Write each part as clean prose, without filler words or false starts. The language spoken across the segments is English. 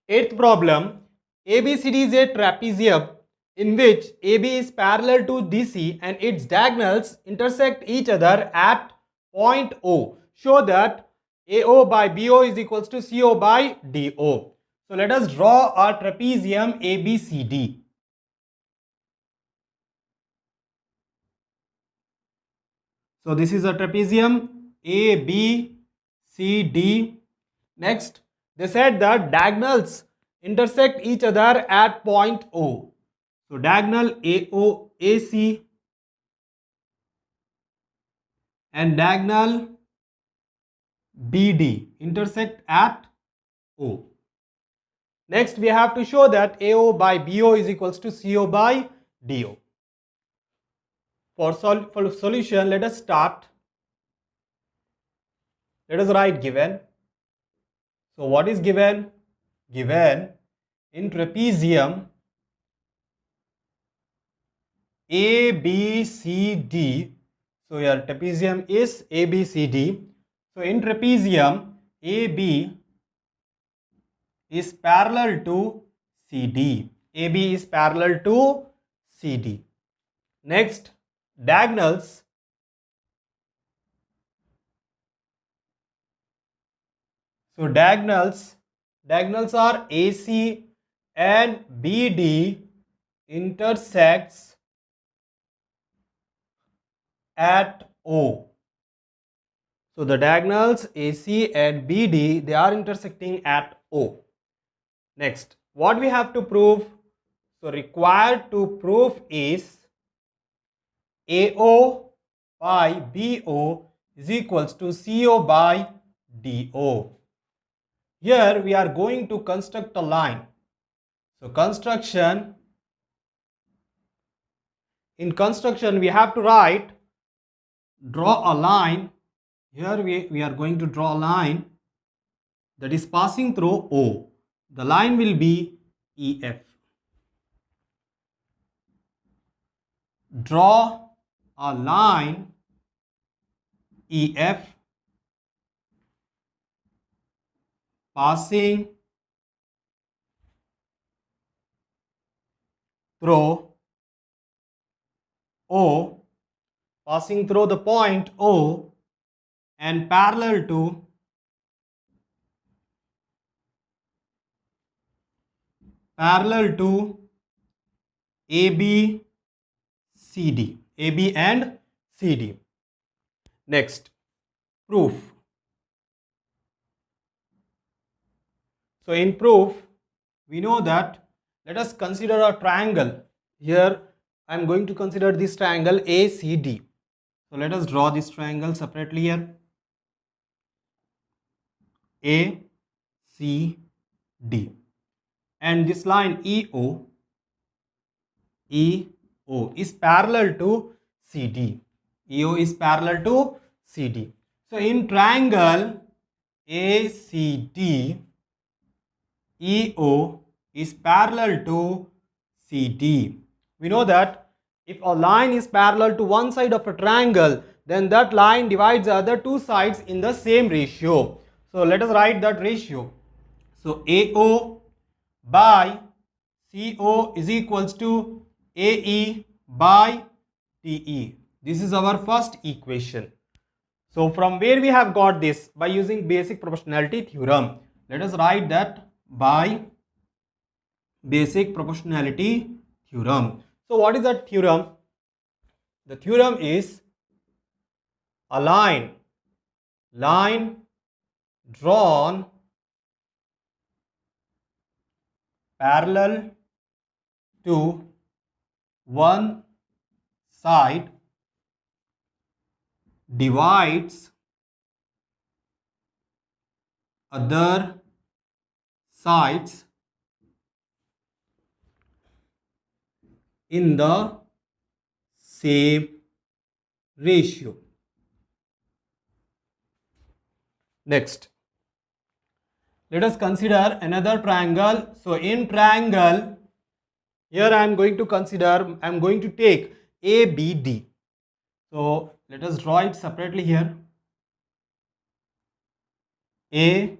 Eighth problem. ABCD is a trapezium in which AB is parallel to DC and its diagonals intersect each other at point O. Show that AO by BO is equals to CO by DO. So let us draw our trapezium ABCD. So this is a trapezium ABCD. Next, they said that diagonals intersect each other at point O. So diagonal AOAC and diagonal BD intersect at O. Next, we have to show that AO by BO is equals to CO by DO. For solution, let us start. Let us write given. So what is given? Given in trapezium ABCD. So your trapezium is ABCD. So in trapezium AB is parallel to CD. AB is parallel to CD. Next, diagonals. So diagonals are AC and BD intersects at O. So the diagonals AC and BD, they are intersecting at O. Next, what we have to prove? So required to prove is AO by BO is equals to CO by DO. Here we are going to construct a line. So in construction we have to draw a line. Here we are going to draw a line that is passing through O. The line will be EF. Draw a line EF passing through O, passing through the point O and parallel to AB, CD, AB and CD. Next, proof. So in proof, we know that, let us consider a triangle. Here I am going to consider this triangle ACD. So let us draw this triangle separately here. ACD. And this line EO is parallel to CD. EO is parallel to CD. So in triangle ACD, EO is parallel to CD. We know that if a line is parallel to one side of a triangle, then that line divides the other two sides in the same ratio. So let us write that ratio. So AO by CO is equals to AE by TE. This is our first equation. So from where we have got this? By using basic proportionality theorem. Let us write that by basic proportionality theorem. So what is that theorem? The theorem is a line drawn parallel to one side divides other sides in the same ratio. Next, let us consider another triangle. So in triangle, here I am going to take ABD. So let us draw it separately here. A,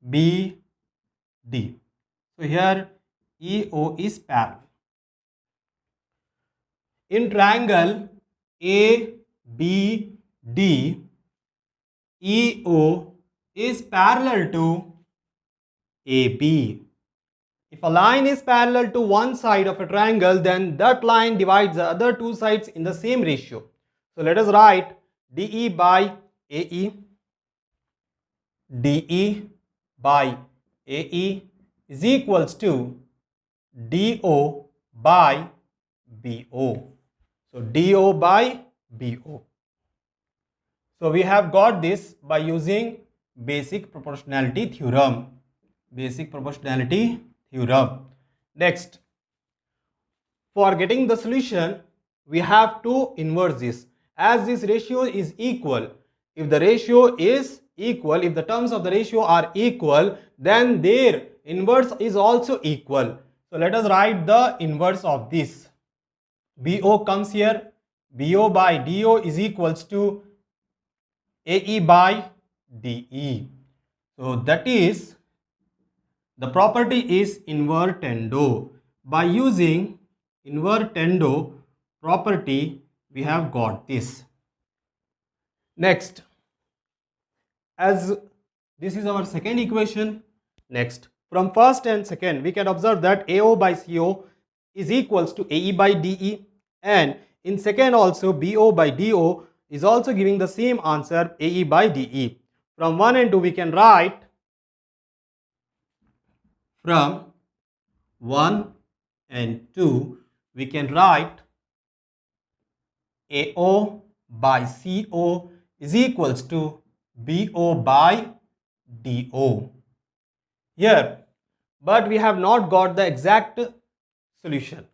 B, D. So here EO is parallel. In triangle ABD, EO is parallel to AB. If a line is parallel to one side of a triangle, then that line divides the other two sides in the same ratio. So let us write DE by AE. DE by AE is equals to DO by BO. So DO by BO. So we have got this by using basic proportionality theorem. Basic proportionality theorem. Next, for getting the solution, we have to inverse this. As this ratio is equal, if the ratio is equal, if the terms of the ratio are equal, then their inverse is also equal. So let us write the inverse of this. BO comes here. BO by DO is equals to AE by DE. So that is, the property is invertendo. By using invertendo property, we have got this. Next, as this is our second equation, next, from first and second, we can observe that AO by CO is equals to AE by DE, and in second also BO by DO is also giving the same answer, AE by DE. From 1 and 2 we can write, from 1 and 2 we can write AO by CO is equals to BO by DO. Here, but we have not got the exact solution.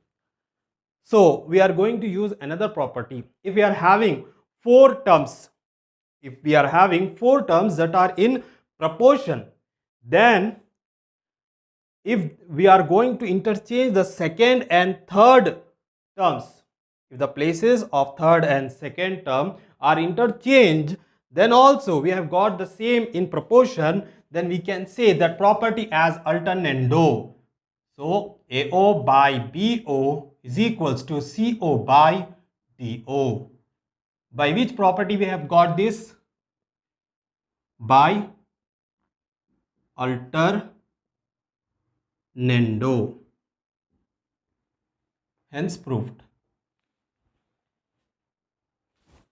So we are going to use another property. If we are having four terms, that are in proportion, then if we are going to interchange the second and third terms, if the places of third and second term are interchanged, then also we have got the same in proportion, then we can say that property as alternando. So AO by BO is equals to CO by DO. By which property we have got this? By alternando. Hence proved.